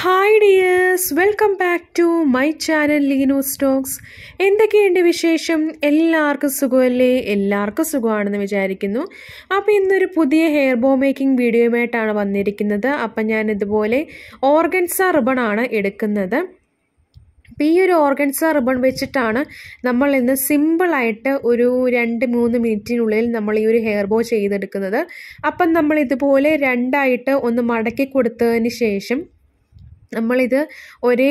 Hi dears, welcome back to my channel Leenu Stokes. എന്തൊക്കെയുണ്ട് വിശേഷം? എല്ലാവർക്കും സുഖമല്ലേ? എല്ലാവർക്കും സുഖമാണെന്ന് വിചാരിക്കുന്നു. അപ്പോൾ ഇന്നൊരു പുതിയ ഹെയർ ബോ മേക്കിംഗ് വീഡിയോയുമായിട്ടാണ് വന്നിരിക്കുന്നത്. അപ്പം ഞാൻ ഇതുപോലെ ഓർഗൻസ റിബണാണ് എടുക്കുന്നത്. അപ്പോൾ ഈ ഒരു ഓർഗൻസ റിബൺ വെച്ചിട്ടാണ് നമ്മൾ ഇന്ന് സിമ്പിളായിട്ട് ഒരു 2-3 മിനിറ്റിനുള്ളിൽ നമ്മൾ ഈ ഒരു ഹെയർ ബോ ചെയ്തെടുക്കുന്നത്. അപ്പം നമ്മൾ ഇതുപോലെ രണ്ടായിട്ട് ഒന്ന് മടക്കി കൊടുത്തതിന് ശേഷം നമ്മളിത് ഒരേ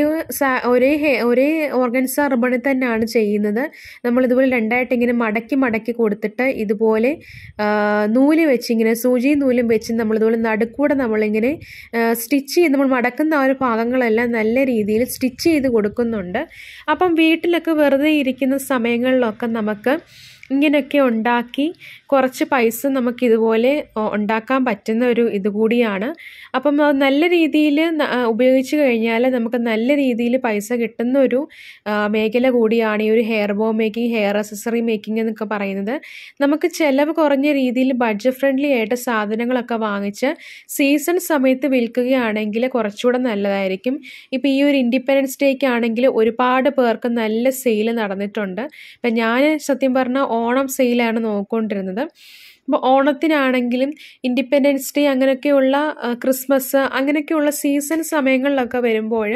ഓർഗൻസ റിബണിൽ തന്നെയാണ് ചെയ്യുന്നത്. നമ്മളിതുപോലെ രണ്ടായിട്ട് ഇങ്ങനെ മടക്കി കൊടുത്തിട്ട് ഇതുപോലെ നൂല് വെച്ച് ഇങ്ങനെ സൂചി നൂലും വെച്ച് നമ്മളിതുപോലെ നടുക്കൂടെ നമ്മളിങ്ങനെ സ്റ്റിച്ച് ചെയ്ത് നമ്മൾ മടക്കുന്ന ആ ഒരു ഭാഗങ്ങളെല്ലാം നല്ല രീതിയിൽ സ്റ്റിച്ച് ചെയ്ത് കൊടുക്കുന്നുണ്ട്. അപ്പം വീട്ടിലൊക്കെ വെറുതെ ഇരിക്കുന്ന സമയങ്ങളിലൊക്കെ നമുക്ക് ഇങ്ങനെയൊക്കെ ഉണ്ടാക്കി കുറച്ച് പൈസ നമുക്കിതുപോലെ ഉണ്ടാക്കാൻ പറ്റുന്ന ഒരു ഇതുകൂടിയാണ്. അപ്പം നല്ല രീതിയിൽ ഉപയോഗിച്ച് കഴിഞ്ഞാൽ നമുക്ക് നല്ല രീതിയിൽ പൈസ കിട്ടുന്ന ഒരു മേഖല കൂടിയാണ് ഈ ഒരു hair bow making, hair accessory making എന്നൊക്കെ പറയുന്നത്. നമുക്ക് ചിലവ് കുറഞ്ഞ രീതിയിൽ ബഡ്ജറ്റ് ഫ്രണ്ട്ലി ആയിട്ട് സാധനങ്ങളൊക്കെ വാങ്ങിച്ച് സീസൺ സമയത്ത് വിൽക്കുകയാണെങ്കിൽ കുറച്ചുകൂടെ നല്ലതായിരിക്കും. ഇപ്പോൾ ഈ ഒരു ഇൻഡിപെൻഡൻസ് ഡേക്ക് ആണെങ്കിൽ ഒരുപാട് പേർക്ക് നല്ല സെയിൽ നടന്നിട്ടുണ്ട്. ഇപ്പം ഞാൻ സത്യം പറഞ്ഞാൽ ഓണം സെയിലാണ് നോക്കിക്കൊണ്ടിരുന്നത്. അപ്പോൾ ഓണത്തിനാണെങ്കിലും ഇൻഡിപെൻഡൻസ് ഡേ അങ്ങനെയൊക്കെയുള്ള ക്രിസ്മസ് അങ്ങനെയൊക്കെയുള്ള സീസൺ സമയങ്ങളിലൊക്കെ വരുമ്പോൾ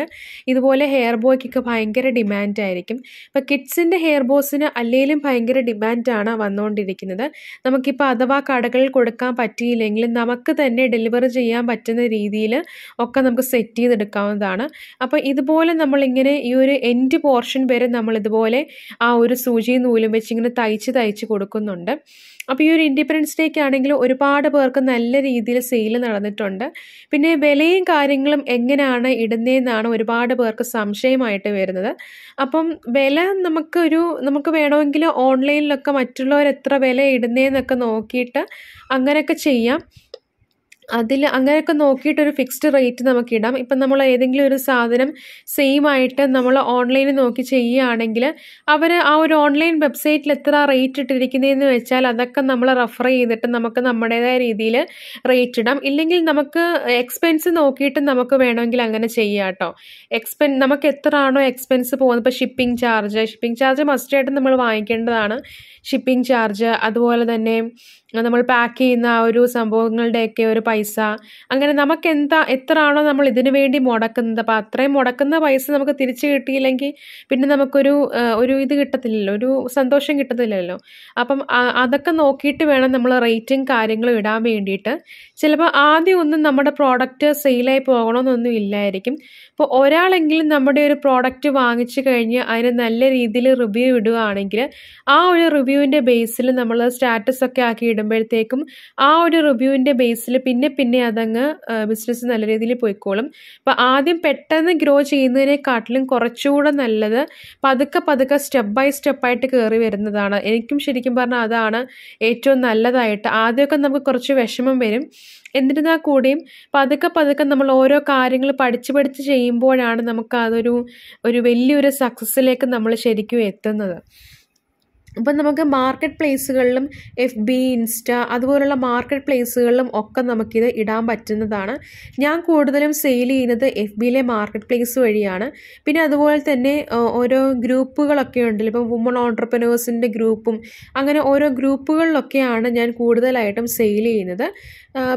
ഇതുപോലെ ഹെയർ ബോയ്ക്കൊക്കെ ഭയങ്കര ഡിമാൻഡായിരിക്കും. ഇപ്പോൾ കിഡ്സിൻ്റെ ഹെയർ ബോസിന് അല്ലെങ്കിലും ഭയങ്കര ഡിമാൻഡാണ് വന്നുകൊണ്ടിരിക്കുന്നത്. നമുക്കിപ്പോൾ അഥവാ കടകളിൽ കൊടുക്കാൻ പറ്റിയില്ലെങ്കിലും നമുക്ക് തന്നെ ഡെലിവറി ചെയ്യാൻ പറ്റുന്ന രീതിയിൽ ഒക്കെ നമുക്ക് സെറ്റ് ചെയ്തെടുക്കാവുന്നതാണ്. അപ്പോൾ ഇതുപോലെ നമ്മളിങ്ങനെ ഈ ഒരു എൻഡ് പോർഷൻ വരെ നമ്മളിതുപോലെ ആ ഒരു സൂചി നൂലും വെച്ച് ഇങ്ങനെ തയ്ച്ച് കൊടുക്കുന്നുണ്ട്. അപ്പോൾ ഈ ഒരു ഇൻഡിപെൻഡൻസ് ഡേക്ക് ആണെങ്കിൽ ഒരുപാട് പേർക്ക് നല്ല രീതിയിൽ സെയിൽ നടന്നിട്ടുണ്ട്. പിന്നെ വിലയും കാര്യങ്ങളും എങ്ങനെയാണ് ഇടുന്നതെന്നാണ് ഒരുപാട് പേർക്ക് സംശയമായിട്ട് വരുന്നത്. അപ്പം വില നമുക്ക് വേണമെങ്കിൽ ഓൺലൈനിലൊക്കെ മറ്റുള്ളവർ എത്ര വില ഇടുന്നതെന്നൊക്കെ നോക്കിയിട്ട് അങ്ങനെയൊക്കെ ചെയ്യാം. അങ്ങനെയൊക്കെ നോക്കിയിട്ടൊരു ഫിക്സ്ഡ് റേറ്റ് നമുക്കിടാം. ഇപ്പം നമ്മൾ ഏതെങ്കിലും ഒരു സാധനം സെയിം ആയിട്ട് നമ്മൾ ഓൺലൈനിൽ നോക്കി ചെയ്യുകയാണെങ്കിൽ അവർ ആ ഒരു ഓൺലൈൻ വെബ്സൈറ്റിൽ എത്ര റേറ്റ് ഇട്ടിരിക്കുന്നതെന്ന് വെച്ചാൽ അതൊക്കെ നമ്മൾ റെഫർ ചെയ്തിട്ട് നമുക്ക് നമ്മുടേതായ രീതിയിൽ റേറ്റ് ഇടാം. ഇല്ലെങ്കിൽ നമുക്ക് എക്സ്പെൻസ് നോക്കിയിട്ട് നമുക്ക് വേണമെങ്കിൽ അങ്ങനെ ചെയ്യാം കേട്ടോ. നമുക്ക് എത്ര ആണോ എക്സ്പെൻസ് പോകുന്നത്, ഇപ്പോൾ ഷിപ്പിംഗ് ചാർജ് മസ്റ്റായിട്ട് നമ്മൾ വാങ്ങിക്കേണ്ടതാണ്. ഷിപ്പിംഗ് ചാർജ്, അതുപോലെ തന്നെ നമ്മൾ പാക്ക് ചെയ്യുന്ന ആ ഒരു സംഭവങ്ങളുടെയൊക്കെ ഒരു പൈസ, അങ്ങനെ നമുക്ക് എത്ര ആണോ നമ്മൾ ഇതിനു വേണ്ടി മുടക്കുന്നത്, അപ്പോൾ അത്രയും മുടക്കുന്ന പൈസ നമുക്ക് തിരിച്ചു കിട്ടിയില്ലെങ്കിൽ പിന്നെ നമുക്കൊരു ഇത് കിട്ടത്തില്ലല്ലോ, ഒരു സന്തോഷം കിട്ടത്തില്ലല്ലോ. അപ്പം അതൊക്കെ നോക്കിയിട്ട് വേണം നമ്മൾ റേറ്റും കാര്യങ്ങളും ഇടാൻ വേണ്ടിയിട്ട്. ചിലപ്പോൾ ആദ്യം ഒന്നും നമ്മുടെ പ്രോഡക്റ്റ് സെയിലായി പോകണമെന്നൊന്നും ഇല്ലായിരിക്കും. അപ്പോൾ ഒരാളെങ്കിലും നമ്മുടെ ഒരു പ്രോഡക്റ്റ് വാങ്ങിച്ചു കഴിഞ്ഞ് അതിന് നല്ല രീതിയിൽ റിവ്യൂ ഇടുകയാണെങ്കിൽ ആ ഒരു റിവ്യൂവിൻ്റെ ബേസിൽ നമ്മൾ സ്റ്റാറ്റസ് ഒക്കെ ആക്കി ഇടുമ്പോഴത്തേക്കും ആ ഒരു റിവ്യൂവിൻ്റെ ബേസിൽ പിന്നെ അതങ്ങ് ബിസിനസ് നല്ല രീതിയിൽ പോയിക്കോളും. അപ്പോൾ ആദ്യം പെട്ടെന്ന് ഗ്രോ ചെയ്യുന്നതിനെക്കാട്ടിലും കുറച്ചുകൂടെ നല്ലത് പതുക്കെ സ്റ്റെപ്പ് ബൈ സ്റ്റെപ്പായിട്ട് കയറി വരുന്നതാണ്. എനിക്കും ശരിക്കും പറഞ്ഞാൽ അതാണ് ഏറ്റവും നല്ലതായിട്ട്. ആദ്യമൊക്കെ നമുക്ക് കുറച്ച് വിഷമം വരും. എന്നിരുന്നാൽ കൂടിയും പതുക്കെ നമ്മൾ ഓരോ കാര്യങ്ങൾ പഠിച്ച് ചെയ്യുമ്പോഴാണ് നമുക്ക് ഒരു വലിയൊരു സക്സസ്സിലേക്ക് നമ്മൾ ശരിക്കും എത്തുന്നത്. അപ്പം നമുക്ക് മാർക്കറ്റ് പ്ലേസുകളിലും FB, ഇൻസ്റ്റ അതുപോലുള്ള മാർക്കറ്റ് പ്ലേസുകളിലും ഒക്കെ നമുക്കിത് ഇടാൻ പറ്റുന്നതാണ്. ഞാൻ കൂടുതലും സെയിൽ ചെയ്യുന്നത് FBയിലെ മാർക്കറ്റ് പ്ലേസ് വഴിയാണ്. പിന്നെ അതുപോലെ തന്നെ ഓരോ ഗ്രൂപ്പുകളൊക്കെ ഉണ്ടല്ലോ, ഇപ്പം വുമൺ ഓൺട്രപ്രനേഴ്സിൻ്റെ ഗ്രൂപ്പും അങ്ങനെ ഓരോ ഗ്രൂപ്പുകളിലൊക്കെയാണ് ഞാൻ കൂടുതലായിട്ടും സെയിൽ ചെയ്യുന്നത്.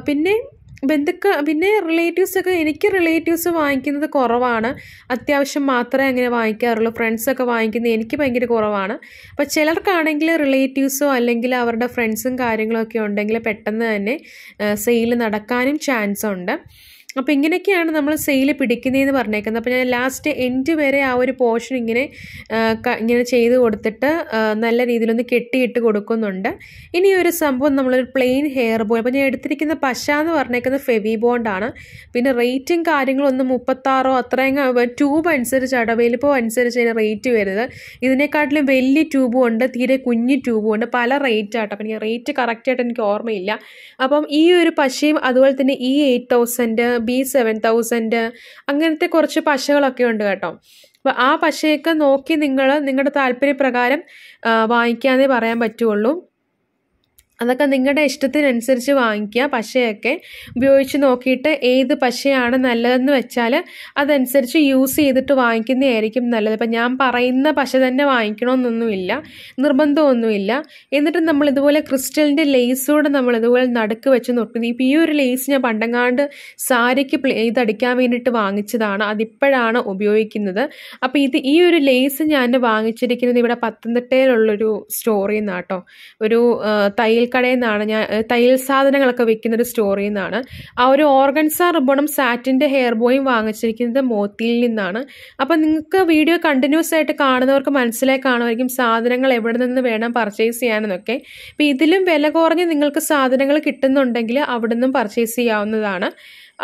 പിന്നെ റിലേറ്റീവ്സൊക്കെ, എനിക്ക് റിലേറ്റീവ്സ് വാങ്ങിക്കുന്നത് കുറവാണ്. അത്യാവശ്യം മാത്രമേ അങ്ങനെ വാങ്ങിക്കാറുള്ളൂ. ഫ്രണ്ട്സൊക്കെ വാങ്ങിക്കുന്നത് എനിക്ക് ഭയങ്കര കുറവാണ്. അപ്പോൾ ചിലർക്കാണെങ്കിൽ റിലേറ്റീവ്സോ അല്ലെങ്കിൽ അവരുടെ ഫ്രണ്ട്സും കാര്യങ്ങളൊക്കെ ഉണ്ടെങ്കിൽ പെട്ടെന്ന് തന്നെ സെയിൽ നടക്കാനും ചാൻസ് ഉണ്ട്. അപ്പോൾ ഇങ്ങനെയൊക്കെയാണ് നമ്മൾ സെയിൽ പിടിക്കുന്നതെന്ന് പറഞ്ഞേക്കുന്നത്. അപ്പോൾ ഞാൻ ലാസ്റ്റ് എൻഡ് വരെ ആ ഒരു പോർഷൻ ഇങ്ങനെ ചെയ്ത് കൊടുത്തിട്ട് നല്ല രീതിയിലൊന്ന് കെട്ടിയിട്ട് കൊടുക്കുന്നുണ്ട്. ഇനി ഒരു സംഭവം നമ്മളൊരു പ്ലെയിൻ ഹെയർ ബോ, അപ്പോൾ ഞാൻ എടുത്തിരിക്കുന്ന പശ എന്ന് പറഞ്ഞേക്കുന്നത് ഫെവി ബോണ്ടാണ്. പിന്നെ റേറ്റും കാര്യങ്ങളൊന്നും 36 അത്രയും ട്യൂബ് അനുസരിച്ചാണ്, വലിപ്പം അനുസരിച്ച് അതിന് റേറ്റ് വരുന്നത്. ഇതിനെക്കാട്ടിലും വലിയ ട്യൂബും ഉണ്ട്, തീരെ കുഞ്ഞു ട്യൂബും ഉണ്ട്, പല റേറ്റ് ആട്ടോ. അപ്പം റേറ്റ് കറക്റ്റായിട്ട് എനിക്ക് ഓർമ്മയില്ല. അപ്പം ഈ ഒരു പശയും അതുപോലെ തന്നെ E8000, B7000 അങ്ങനത്തെ കുറച്ച് പശകളൊക്കെ ഉണ്ട് കേട്ടോ. അപ്പോൾ ആ പശയൊക്കെ നോക്കി നിങ്ങളുടെ താല്പര്യപ്രകാരം വാങ്ങിക്കാനേ പറയാൻ പറ്റുള്ളൂ. അതൊക്കെ നിങ്ങളുടെ ഇഷ്ടത്തിനനുസരിച്ച് വാങ്ങിക്കുക. പശയൊക്കെ ഉപയോഗിച്ച് നോക്കിയിട്ട് ഏത് പശയാണ് നല്ലതെന്ന് വെച്ചാൽ അതനുസരിച്ച് യൂസ് ചെയ്തിട്ട് വാങ്ങിക്കുന്നതായിരിക്കും നല്ലത്. ഇപ്പം ഞാൻ പറയുന്ന പശ തന്നെ വാങ്ങിക്കണമെന്നൊന്നുമില്ല, നിർബന്ധമൊന്നുമില്ല. എന്നിട്ട് നമ്മൾ ഇതുപോലെ ക്രിസ്റ്റലിൻ്റെ ലേസോടെ നമ്മളിതുപോലെ നടുക്ക് വെച്ച് നോക്കുന്നത്. ഇപ്പം ഈ ഒരു ലേസ് ഞാൻ പണ്ടെങ്ങാണ്ട് സാരിക്ക് ഇതടിക്കാൻ വേണ്ടിയിട്ട് വാങ്ങിച്ചതാണ്, അതിപ്പോഴാണ് ഉപയോഗിക്കുന്നത്. അപ്പോൾ ഈ ഒരു ലേസ് ഞാൻ വാങ്ങിച്ചിരിക്കുന്നത് ഇവിടെ പത്തനംതിട്ടയിലുള്ളൊരു സ്റ്റോറിൽ നിന്നാണ് കേട്ടോ. ഒരു തയ്യൽ കടയിൽ നിന്നാണ്, ഞാൻ തയ്യൽ സാധനങ്ങളൊക്കെ വിൽക്കുന്നൊരു സ്റ്റോറിൽ നിന്നാണ്. ആ ഒരു ഓർഗൻസ റിബണും സാറ്റിൻ്റെ ഹെയർ ബോയും വാങ്ങിച്ചിരിക്കുന്നത് മോത്തിയിൽ നിന്നാണ്. അപ്പം നിങ്ങൾക്ക് വീഡിയോ കണ്ടിന്യൂസ് ആയിട്ട് കാണുന്നവർക്ക് മനസ്സിലായി കാണുമായിരിക്കും സാധനങ്ങൾ എവിടെ നിന്ന് വേണം പർച്ചേസ് ചെയ്യാനെന്നൊക്കെ. അപ്പം ഇതിലും വില കുറഞ്ഞ് നിങ്ങൾക്ക് സാധനങ്ങൾ കിട്ടുന്നുണ്ടെങ്കിൽ അവിടെ നിന്നും പർച്ചേസ് ചെയ്യാവുന്നതാണ്.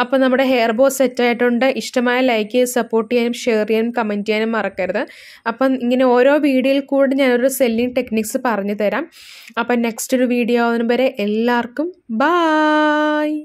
അപ്പോൾ നമ്മുടെ ഹെയർ ബോ സെറ്റായിട്ടുണ്ട്. ഇഷ്ടമായ ലൈക്ക് ചെയ്ത് സപ്പോർട്ട് ചെയ്യാനും ഷെയർ ചെയ്യാനും കമൻറ്റ് ചെയ്യാനും മറക്കരുത്. അപ്പം ഇങ്ങനെ ഓരോ വീഡിയോയിൽ കൂടി ഞാനൊരു സെല്ലിംഗ് ടെക്നിക്സ് പറഞ്ഞു തരാം. അപ്പം നെക്സ്റ്റ് ഒരു വീഡിയോ ആവുന്നതിന് വരെ എല്ലാവർക്കും ബായ്.